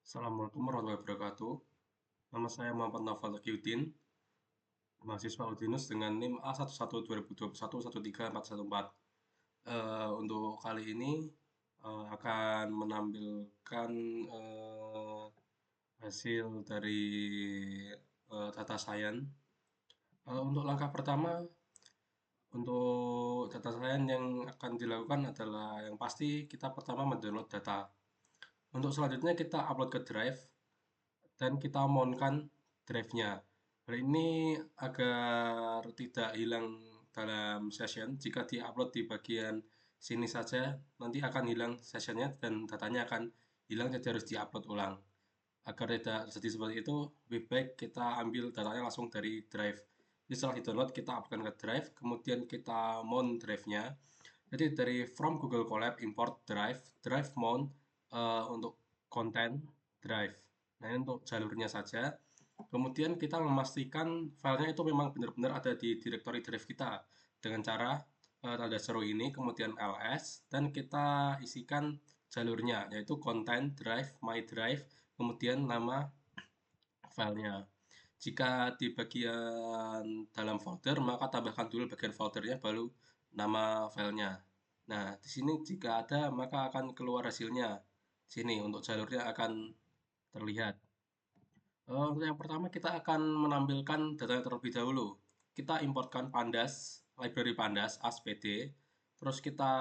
Assalamualaikum warahmatullahi wabarakatuh. Nama saya Muhammad Naufal Taqiyuddin, mahasiswa Udinus dengan NIM A112021131414. Untuk kali ini akan menampilkan eh, hasil dari data science. Untuk langkah pertama, untuk data science yang akan dilakukan adalah yang pasti kita pertama mendownload data. Untuk selanjutnya kita upload ke Drive dan kita mountkan drive-nya. Hal ini agar tidak hilang dalam session. Jika di-upload di bagian sini saja, nanti akan hilang sessionnya dan datanya akan hilang, jadi harus di-upload ulang. Agar tidak terjadi seperti itu, lebih baik kita ambil datanya langsung dari drive. Jadi setelah di-download, kita uploadkan ke drive, kemudian kita mount drive-nya. Jadi dari from Google Colab import drive, drive mount untuk konten drive. Nah, ini untuk jalurnya saja. Kemudian kita memastikan filenya itu memang benar-benar ada di directory drive kita dengan cara tanda seru ini, kemudian ls, dan kita isikan jalurnya, yaitu content drive, my drive, kemudian nama filenya. Jika di bagian dalam folder, maka tambahkan dulu bagian foldernya, baru nama filenya. Nah, di sini jika ada, maka akan keluar hasilnya. Sini, untuk jalurnya akan terlihat. Untuk yang pertama kita akan menampilkan data terlebih dahulu. Kita importkan Pandas, library Pandas, ASPD. Terus kita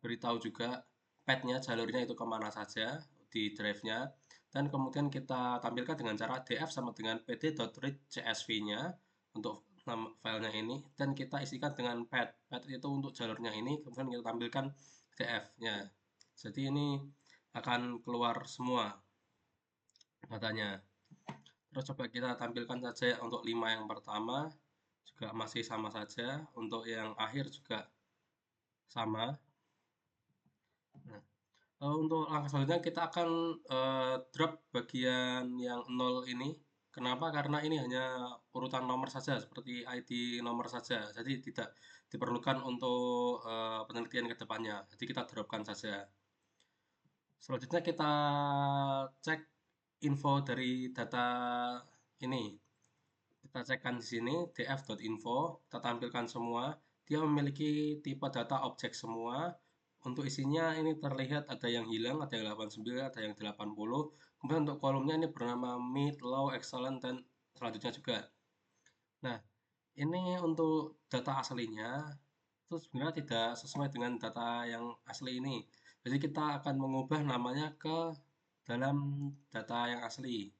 beritahu juga path-nya, jalurnya itu kemana saja di drive-nya. Dan kemudian kita tampilkan dengan cara df sama dengan pd.read csv-nya untuk nama filenya ini. Dan kita isikan dengan path. Path itu untuk jalurnya ini, kemudian kita tampilkan df-nya. Jadi ini akan keluar semua datanya. Terus coba kita tampilkan saja untuk 5 yang pertama juga masih sama saja, untuk yang akhir juga sama. Nah, untuk langkah selanjutnya kita akan drop bagian yang 0 ini. Kenapa? Karena ini hanya urutan nomor saja, seperti ID nomor saja. Jadi tidak diperlukan untuk penelitian ke depannya. Jadi kita dropkan saja. Selanjutnya kita cek info dari data ini. Kita cekkan di sini df.info, kita tampilkan semua. Dia memiliki tipe data objek semua. Untuk isinya ini terlihat ada yang hilang, ada yang 89, ada yang 80. Kemudian untuk kolomnya ini bernama mid, low, excellent, dan selanjutnya juga. Nah, ini untuk data aslinya itu sebenarnya tidak sesuai dengan data yang asli ini. Jadi kita akan mengubah namanya ke dalam data yang asli.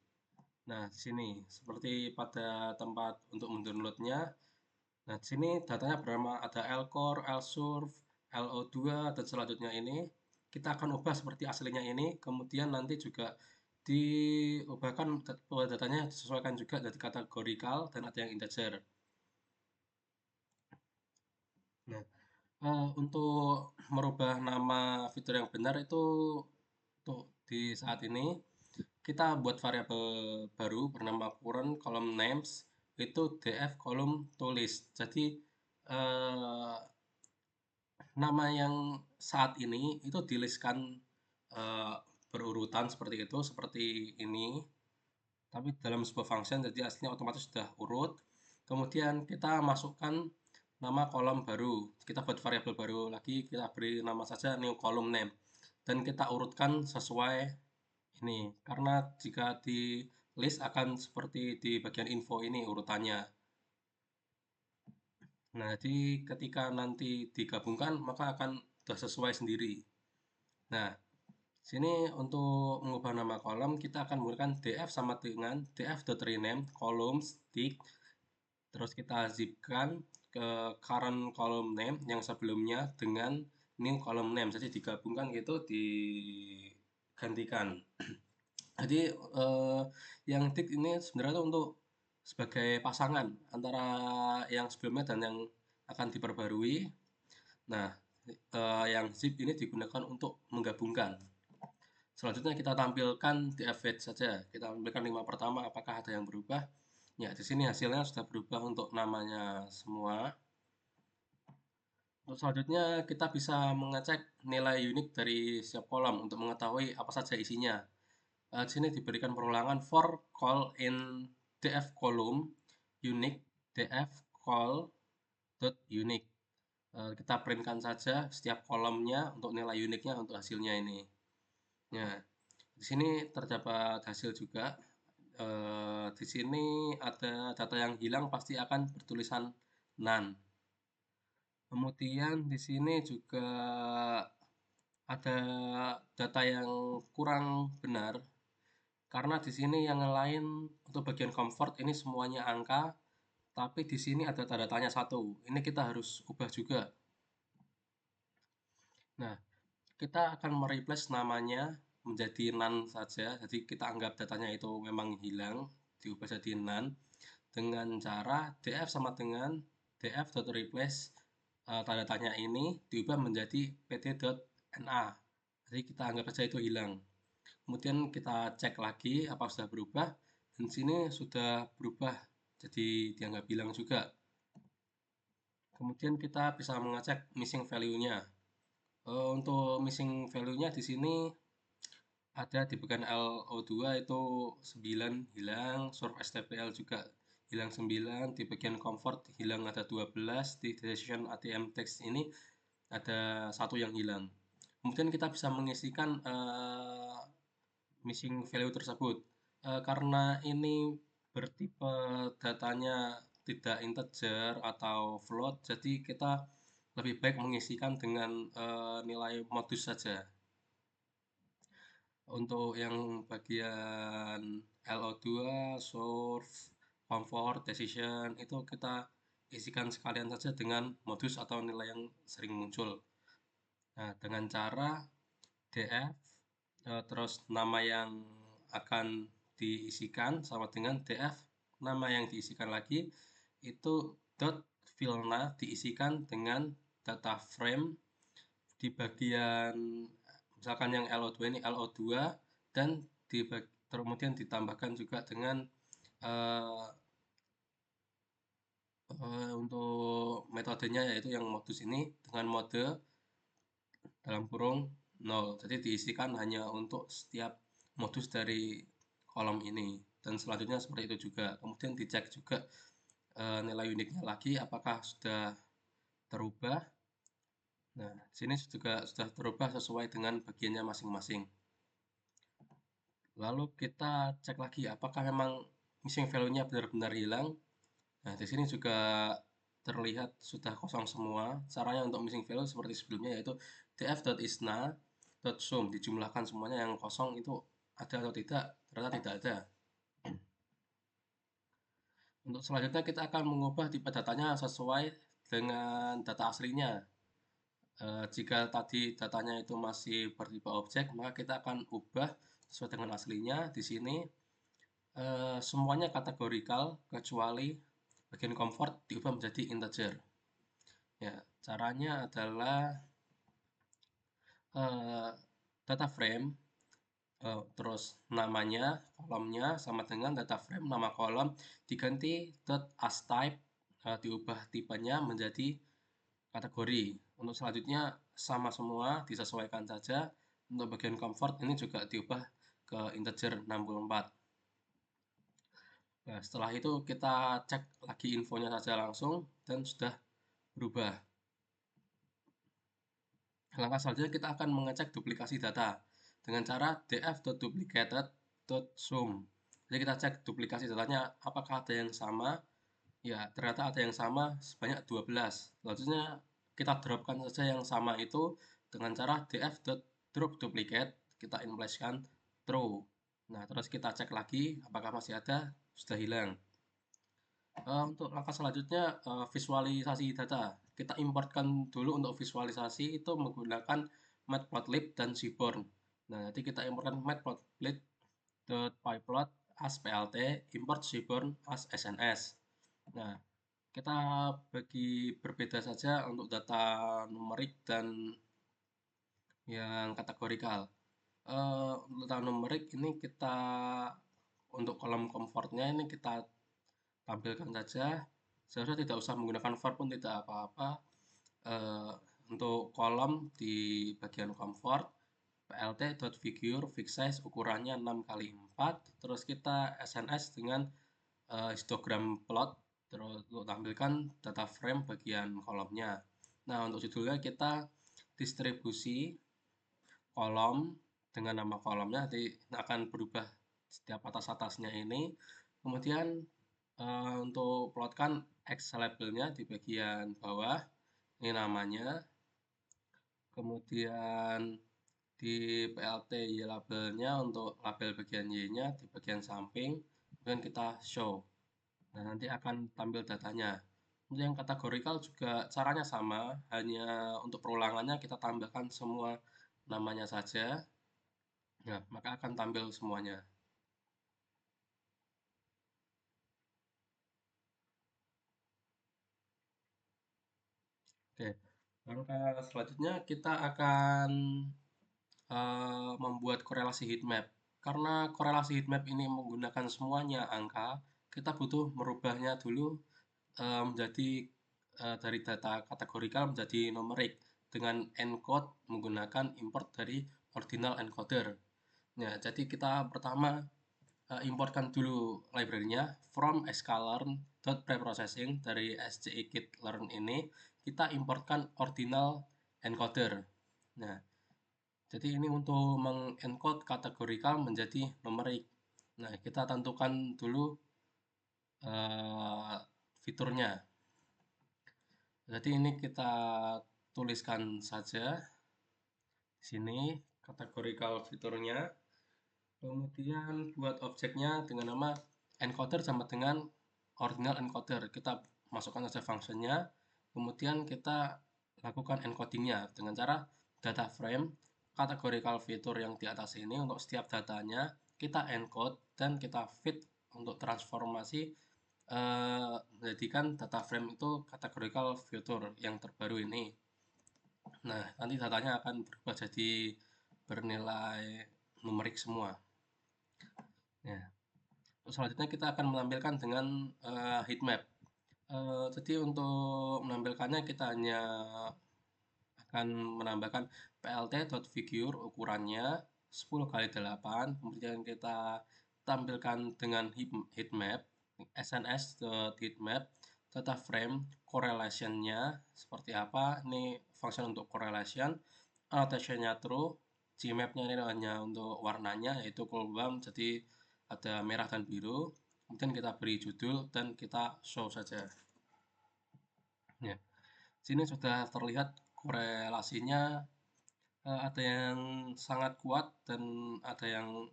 Nah, di sini seperti pada tempat untuk mendownloadnya. Nah, di sini datanya bernama ada lcore, lsurf, lo2 dan selanjutnya ini. Kita akan ubah seperti aslinya ini. Kemudian nanti juga diubahkan datanya disesuaikan juga dari kategorikal dan ada yang integer. Nah, untuk merubah nama fitur yang benar itu untuk di saat ini kita buat variabel baru bernama current column names, itu df column tulis. Jadi eh, nama yang saat ini itu di-list-kan eh, berurutan seperti itu, seperti ini. Tapi dalam sebuah function jadi aslinya otomatis sudah urut. Kemudian kita masukkan nama kolom baru. Kita buat variabel baru lagi, kita beri nama saja new column name. Dan kita urutkan sesuai ini. Karena jika di list akan seperti di bagian info ini urutannya. Nah, jadi ketika nanti digabungkan maka akan sudah sesuai sendiri. Nah, sini untuk mengubah nama kolom kita akan menggunakan df sama dengan df.rename columns tick. Terus kita zipkan ke current column name yang sebelumnya dengan new column name. Jadi digabungkan gitu, digantikan. Jadi yang tick ini sebenarnya untuk sebagai pasangan antara yang sebelumnya dan yang akan diperbarui. Nah, yang zip ini digunakan untuk menggabungkan. Selanjutnya kita tampilkan di fetch saja. Kita tampilkan 5 pertama apakah ada yang berubah. Ya, di sini hasilnya sudah berubah untuk namanya semua. Untuk selanjutnya kita bisa mengecek nilai unik dari setiap kolom untuk mengetahui apa saja isinya. Di sini diberikan perulangan for call in df column unique df call dot unique. Kita printkan saja setiap kolomnya untuk nilai uniknya untuk hasilnya ini. Nah, di sini terdapat hasil juga. Di sini ada data yang hilang pasti akan bertulisan none. Kemudian di sini juga ada data yang kurang benar karena di sini yang lain untuk bagian comfort ini semuanya angka, tapi di sini ada tanda tanya satu. Ini kita harus ubah juga. Nah, kita akan mereplace namanya menjadi none saja. Jadi kita anggap datanya itu memang hilang, diubah jadi none dengan cara df sama dengan df.replace tanda tanya ini diubah menjadi pt.na. Jadi kita anggap saja itu hilang. Kemudian kita cek lagi apa sudah berubah dan sini sudah berubah jadi dianggap hilang juga. Kemudian kita bisa mengecek missing value-nya. Untuk missing value-nya di sini ada di bagian LO2 itu 9 hilang, source STPL juga hilang 9, di bagian comfort hilang ada 12, di decision ATM text ini ada satu yang hilang. Kemudian kita bisa mengisikan missing value tersebut. Karena ini bertipe datanya tidak integer atau float, jadi kita lebih baik mengisikan dengan nilai modus saja. Untuk yang bagian LO2, source, comfort, decision, itu kita isikan sekalian saja dengan modus atau nilai yang sering muncul. Nah, dengan cara df, terus nama yang akan diisikan sama dengan df, nama yang diisikan lagi, itu dot fillna diisikan dengan data frame di bagian misalkan yang LO2 ini LO2 dan kemudian ditambahkan juga dengan uh, untuk metodenya yaitu yang modus ini dengan mode dalam kurung 0. Jadi diisikan hanya untuk setiap modus dari kolom ini dan selanjutnya seperti itu juga. Kemudian dicek juga nilai uniknya lagi apakah sudah terubah. Nah, sini juga sudah terubah sesuai dengan bagiannya masing-masing. Lalu kita cek lagi apakah memang missing value-nya benar-benar hilang. Nah, di sini juga terlihat sudah kosong semua. Caranya untuk missing value seperti sebelumnya yaitu df.isna.sum dijumlahkan semuanya yang kosong itu ada atau tidak, ternyata tidak ada. Untuk selanjutnya kita akan mengubah tipe datanya sesuai dengan data aslinya. Jika tadi datanya itu masih bertipe objek, maka kita akan ubah sesuai dengan aslinya. Di sini semuanya kategorikal kecuali bagian comfort diubah menjadi integer. Ya, caranya adalah eh, data frame terus namanya kolomnya sama dengan data frame nama kolom diganti dot as type diubah tipenya menjadi kategori. Untuk selanjutnya sama semua disesuaikan saja. Untuk bagian comfort ini juga diubah ke integer 64. Nah, setelah itu kita cek lagi infonya saja langsung dan sudah berubah. Langkah selanjutnya kita akan mengecek duplikasi data dengan cara df.duplicated.sum. Jadi kita cek duplikasi datanya apakah ada yang sama. Ya, ternyata ada yang sama sebanyak 12. Selanjutnya kita dropkan saja yang sama itu dengan cara df.dropDuplicate kita inplaskan true. Nah, terus kita cek lagi apakah masih ada, sudah hilang. Untuk langkah selanjutnya visualisasi data. Kita importkan dulu untuk visualisasi itu menggunakan matplotlib dan seaborn. Nah, nanti kita importkan matplotlib.pyplot as plt, import seaborn as sns. Nah, kita bagi berbeda saja untuk data numerik dan yang kategorikal. Untuk data numerik ini kita untuk kolom comfortnya ini kita tampilkan saja. Seharusnya tidak usah menggunakan for pun tidak apa-apa. eh, untuk kolom di bagian comfort, plt.figure fixed size ukurannya 6x4, terus kita SNS dengan histogram plot, terus untuk tampilkan data frame bagian kolomnya. Nah, untuk judulnya kita distribusi kolom dengan nama kolomnya nanti akan berubah setiap atas-atasnya ini. Kemudian untuk plotkan X labelnya di bagian bawah, ini namanya. Kemudian di PLT Y labelnya untuk label bagian Y-nya di bagian samping, kemudian kita show. Nah, nanti akan tampil datanya. Untuk yang kategorikal juga caranya sama, hanya untuk perulangannya kita tambahkan semua namanya saja. Nah, maka akan tampil semuanya. Oke, langkah selanjutnya kita akan membuat korelasi heatmap. Karena korelasi heatmap ini menggunakan semuanya angka, kita butuh merubahnya dulu menjadi dari data kategorikal menjadi numerik dengan encode menggunakan import dari ordinal encoder. Nah, jadi kita pertama importkan dulu library-nya from sklearn.preprocessing dari scikit-learn ini kita importkan ordinal encoder. Nah, jadi ini untuk mengencode kategorikal menjadi numerik. Nah, kita tentukan dulu uh, fiturnya. Jadi ini kita tuliskan saja di sini kategorikal fiturnya. Kemudian buat objeknya dengan nama encoder sama dengan ordinal encoder. Kita masukkan saja fungsinya. Kemudian kita lakukan encodingnya dengan cara data frame kategorikal fitur yang di atas ini untuk setiap datanya kita encode dan kita fit untuk transformasi menjadikan data frame itu kategorikal fitur yang terbaru ini. Nah, nanti datanya akan berubah jadi bernilai numerik semua. Ya. Selanjutnya kita akan menampilkan dengan heatmap. Jadi untuk menampilkannya kita hanya akan menambahkan plt.figure ukurannya 10x8, kemudian kita tampilkan dengan heatmap sns.heatmap data frame correlation-nya seperti apa. Ini function untuk correlation, annotation-nya true, gmap-nya ini hanya untuk warnanya yaitu column, jadi ada merah dan biru. Kemudian kita beri judul dan kita show saja. Ya, sini sudah terlihat korelasinya, ada yang sangat kuat dan ada yang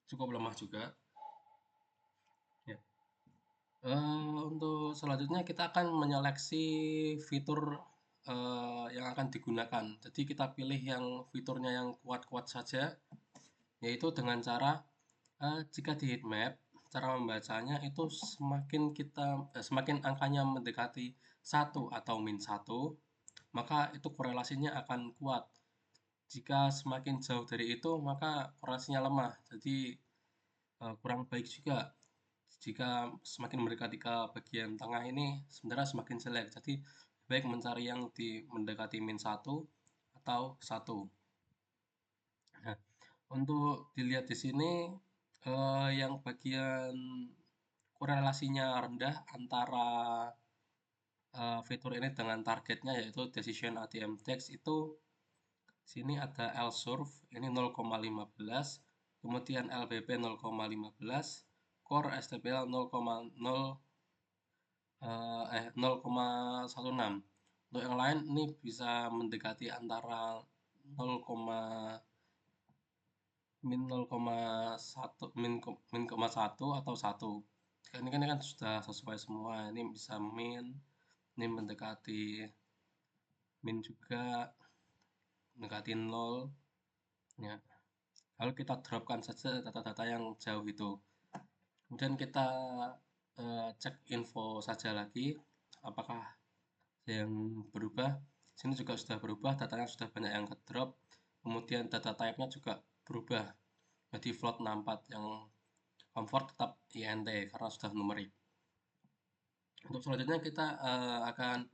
cukup lemah juga. Ya. Untuk selanjutnya kita akan menyeleksi fitur yang akan digunakan. Jadi kita pilih yang fiturnya yang kuat-kuat saja, yaitu dengan cara jika di heatmap, cara membacanya itu semakin angkanya mendekati 1 atau min 1, maka itu korelasinya akan kuat. Jika semakin jauh dari itu, maka korelasinya lemah. Jadi kurang baik juga. Jika semakin mendekati ke bagian tengah ini, sebenarnya semakin jelek. Jadi baik mencari yang mendekati min 1 atau 1. Nah, untuk dilihat di sini yang bagian korelasinya rendah antara fitur ini dengan targetnya yaitu decision ATM text itu sini ada LSURF ini 0,15, kemudian LBP 0,15, core STPL 0,16. Untuk yang lain ini bisa mendekati antara 0, min 0,1 min 1 atau 1. Ini kan sudah sesuai semua. Ini bisa min, ini mendekati min juga, mendekati 0. Ya. Lalu kita dropkan saja data-data yang jauh itu. Kemudian kita cek info saja lagi apakah yang berubah. Sini juga sudah berubah, datanya sudah banyak yang ke drop. Kemudian data type-nya juga berubah jadi float 64, yang comfort tetap INT karena sudah numerik. Untuk selanjutnya kita akan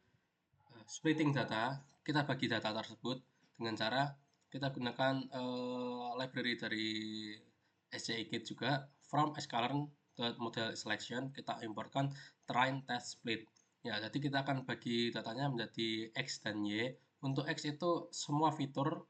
Splitting data, kita bagi data tersebut dengan cara kita gunakan library dari SCIKit juga from sklearn.model selection kita importkan train test split. Ya, jadi kita akan bagi datanya menjadi X dan Y. Untuk X itu semua fitur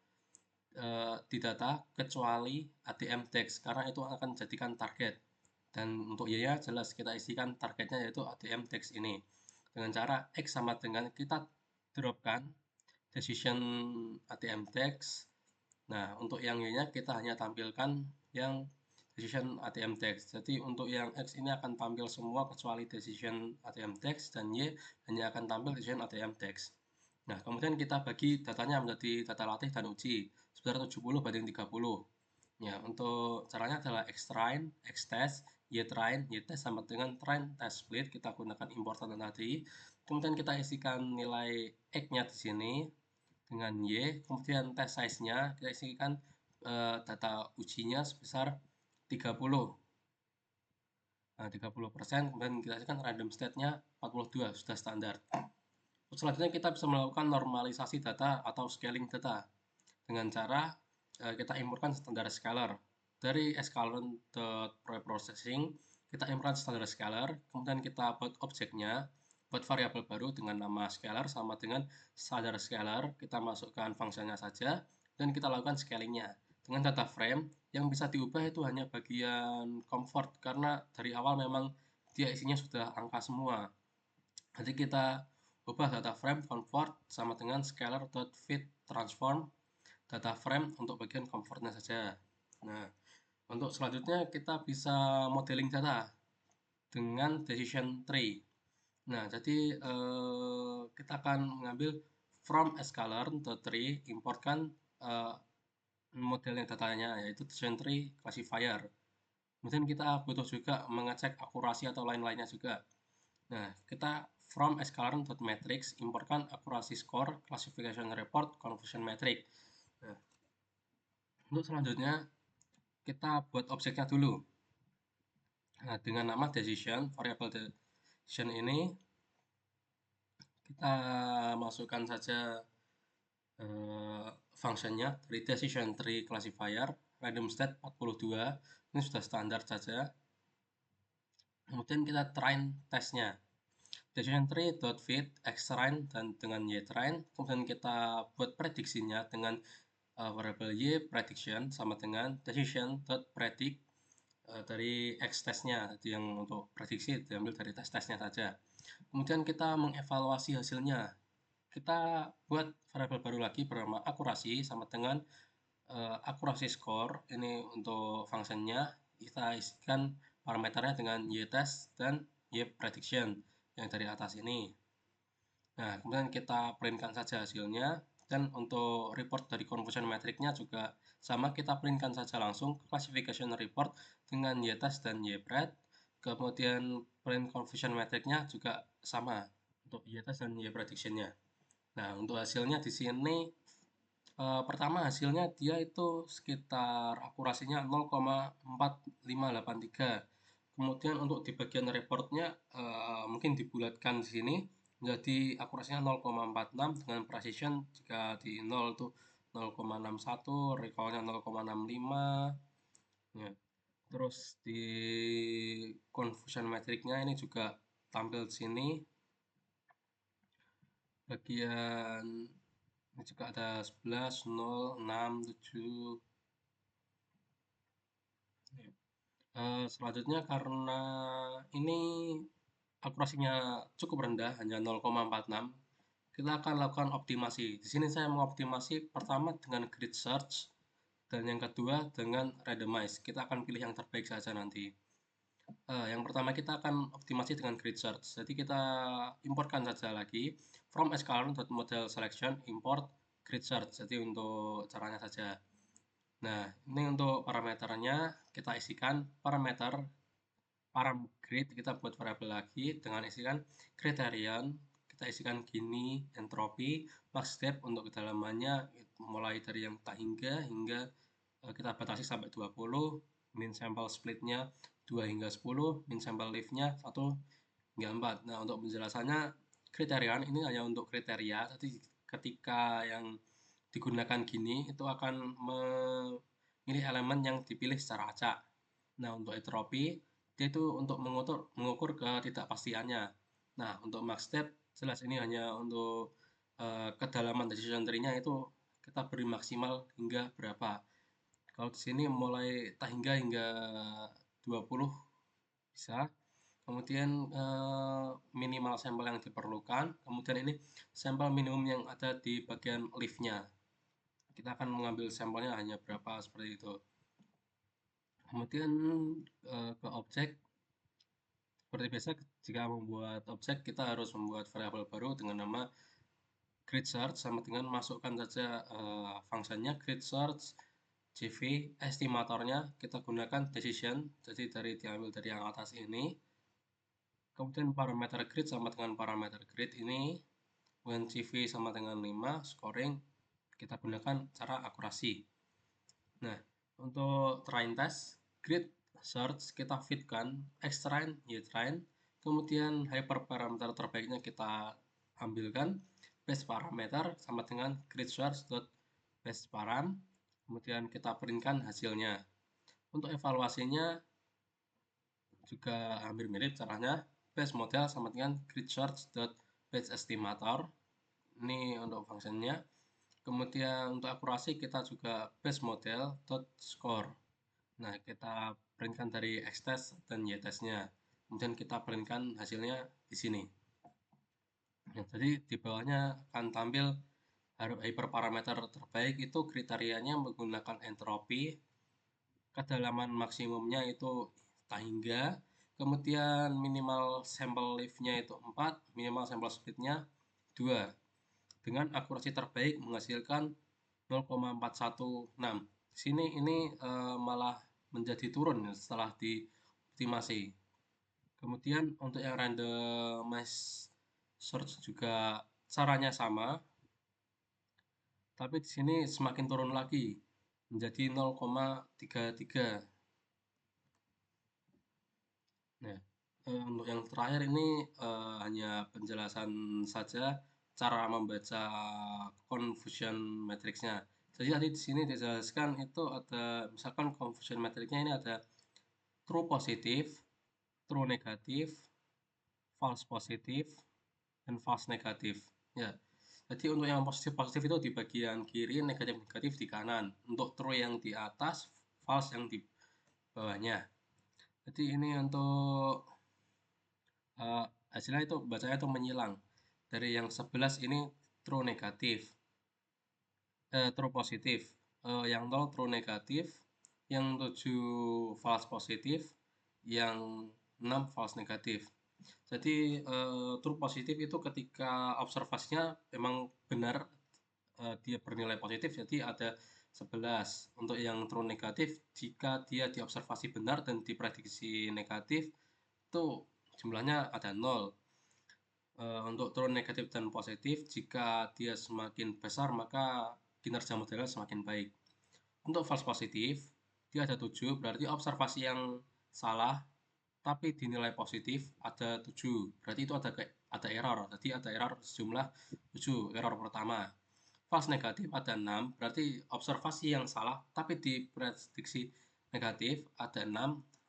di data kecuali ATM text karena itu akan jadikan target. Dan untuk Y-nya jelas kita isikan targetnya yaitu ATM text ini. Dengan cara X sama dengan kita dropkan decision ATM text. Nah, untuk yang Y-nya kita hanya tampilkan yang decision ATM text. Jadi untuk yang X ini akan tampil semua kecuali decision ATM text dan Y hanya akan tampil decision ATM text. Nah, kemudian kita bagi datanya menjadi data latih dan uji sebesar 70/30. Ya, untuk caranya adalah xtrain, xtest, ytrain, ytest sama dengan train test split. Kita gunakan importan tadi. Kemudian kita isikan nilai x-nya di sini dengan y. Kemudian test size-nya kita isikan data ujinya sebesar 30. Nah, 30%. Kemudian kita isikan random state-nya 42, sudah standar. Selanjutnya kita bisa melakukan normalisasi data atau scaling data dengan cara kita importkan standar scalar. Dari sklearn.preprocessing kita importkan standar scalar, kemudian kita buat objeknya, buat variabel baru dengan nama scalar sama dengan standar scalar, kita masukkan fungsinya saja, dan kita lakukan scalingnya. Dengan data frame, yang bisa diubah itu hanya bagian comfort, karena dari awal memang dia isinya sudah angka semua. Jadi kita ubah data frame convert sama dengan scalar.fit transform data frame untuk bagian comfortnya saja. Nah, untuk selanjutnya kita bisa modeling data dengan decision tree. Nah, jadi kita akan mengambil from sklearn.tree, importkan modelnya datanya yaitu decision tree classifier. Kemudian kita butuh juga mengecek akurasi atau lain-lainnya juga. Nah, kita from sklearn.matrix importkan akurasi score, classification report, conversion metric. Nah, untuk selanjutnya kita buat objeknya dulu. Nah, dengan nama decision, variable decision ini kita masukkan saja fungsinya dari decision tree classifier random state 42. Ini sudah standar saja. Kemudian kita train testnya. Decision tree .fit xtrain dan dengan ytrain. Kemudian kita buat prediksinya dengan variable y prediction sama dengan decision.predict dari x testnya. Jadi yang untuk prediksi diambil dari tes-tesnya saja. Kemudian kita mengevaluasi hasilnya. Kita buat variabel baru lagi bernama akurasi sama dengan akurasi score. Ini untuk fungsinya kita isikan parameternya dengan y-test dan y-prediction yang dari atas ini. Nah, kemudian kita printkan saja hasilnya. Dan untuk report dari conversion metricnya juga sama, kita printkan saja langsung classification report dengan y-test dan y-pred. Kemudian print conversion metricnya juga sama untuk y-test dan y-predictionnya. Nah, untuk hasilnya di sini pertama hasilnya dia itu sekitar akurasinya 0,4583. Kemudian untuk di bagian reportnya mungkin dibulatkan di sini menjadi akurasinya 0,46 dengan precision jika di 0 itu 0,61, recallnya 0,65. Ya. Terus di conversion metricnya ini juga tampil di sini bagian ini juga ada 11, 0, 6, 7. Selanjutnya karena ini akurasinya cukup rendah, hanya 0,46, kita akan lakukan optimasi. Di sini saya mengoptimasi pertama dengan grid search dan yang kedua dengan randomize. Kita akan pilih yang terbaik saja nanti. Yang pertama kita akan optimasi dengan grid search. Jadi kita importkan saja lagi from sklearn.model selection import grid search. Jadi untuk caranya saja. Nah, ini untuk parameternya kita isikan parameter param grid, kita buat variabel lagi dengan isikan criterion, kita isikan gini entropy, max depth untuk kedalamannya mulai dari yang tak hingga kita batasi sampai 20, min sample splitnya 2 hingga 10, min sample leaf-nya 1 hingga 4. Nah, untuk penjelasannya kriteria ini hanya untuk kriteria, jadi ketika yang digunakan gini itu akan memilih elemen yang dipilih secara acak. Nah, untuk entropi dia itu untuk mengukur ketidakpastiannya. Nah, untuk max step jelas ini hanya untuk kedalaman decision tree-nya itu kita beri maksimal hingga berapa. Kalau di sini mulai tak hingga 20 bisa. Kemudian minimal sampel yang diperlukan. Kemudian ini sampel minimum yang ada di bagian leaf-nya. Kita akan mengambil sampelnya hanya berapa seperti itu. Kemudian ke objek. Seperti biasa, jika membuat objek, kita harus membuat variabel baru dengan nama grid search, sama dengan masukkan saja fungsinya grid search CV, estimatornya kita gunakan decision, jadi diambil dari yang atas ini. Kemudian parameter grid sama dengan parameter grid ini, kemudian CV sama dengan 5, scoring, kita gunakan cara akurasi. Nah, untuk train test, grid search kita fitkan xtrain, ytrain, kemudian hyperparameter terbaiknya kita ambilkan, base parameter sama dengan grid search dot base param, kemudian kita printkan hasilnya. Untuk evaluasinya juga hampir mirip caranya, base model sama dengan grid search dot base estimator, ini untuk fungsinya. Kemudian untuk akurasi kita juga base model dot score. Nah, kita printkan dari X-test dan Y-testnya. Kemudian kita printkan hasilnya di sini. Nah, jadi di bawahnya akan tampil hyperparameter terbaik itu kriterianya menggunakan entropi, kedalaman maksimumnya itu tak hingga, kemudian minimal sampel leaf-nya itu 4, minimal sampel speed-nya 2. Dengan akurasi terbaik menghasilkan 0,416. Di sini ini malah menjadi turun setelah dioptimasi. Kemudian untuk yang randomize search juga caranya sama, tapi di sini semakin turun lagi menjadi 0,33. Nah, untuk yang terakhir ini hanya penjelasan saja cara membaca confusion matrixnya. Jadi tadi di sini dijelaskan itu ada misalkan confusion matrixnya ini ada true positif, true negatif, false positif, dan false negatif. Ya, jadi untuk yang positif positif itu di bagian kiri, negatif negatif di kanan. Untuk true yang di atas, false yang di bawahnya. Jadi ini untuk hasilnya itu bacanya itu menyilang. Dari yang 11 ini true negatif, true positif, yang 0 true negatif, yang 7 false positif, yang 6 false negatif. Jadi true positif itu ketika observasinya memang benar dia bernilai positif, jadi ada 11. Untuk yang true negatif, jika dia diobservasi benar dan diprediksi negatif, itu jumlahnya ada 0. Untuk true negatif dan positif, jika dia semakin besar, maka kinerja modelnya semakin baik. Untuk false positif, dia ada 7, berarti observasi yang salah tapi dinilai positif ada 7, berarti itu ada error, jadi ada error sejumlah 7, error pertama. False negatif ada 6, berarti observasi yang salah tapi diprediksi negatif ada 6,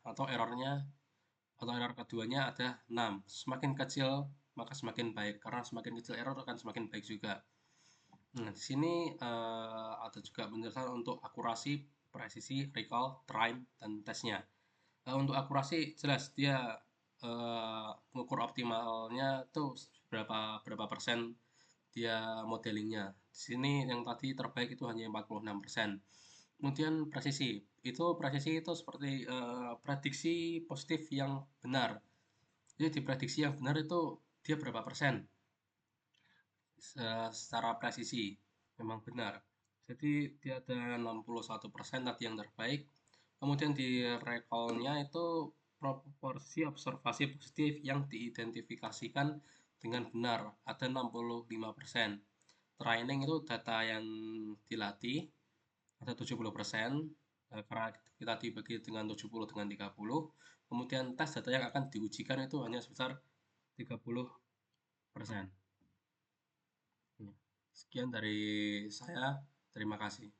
atau error keduanya ada 6. Semakin kecil maka semakin baik, karena semakin kecil error akan semakin baik juga. Nah, di sini ada juga penjelasan untuk akurasi, presisi, recall, time, dan tesnya. Untuk akurasi jelas dia mengukur optimalnya tuh berapa persen dia modelingnya. Di sini yang tadi terbaik itu hanya 46%. Kemudian presisi itu seperti prediksi positif yang benar. Jadi diprediksi yang benar itu dia berapa persen secara presisi memang benar. Jadi dia ada 61% tadi yang terbaik. Kemudian di recall-nya itu proporsi observasi positif yang diidentifikasikan dengan benar ada 65%. Training itu data yang dilatih ada 70%, karena kita dibagi dengan 70 dengan 30. Kemudian tes data yang akan diujikan itu hanya sebesar 30%. Sekian dari saya, terima kasih.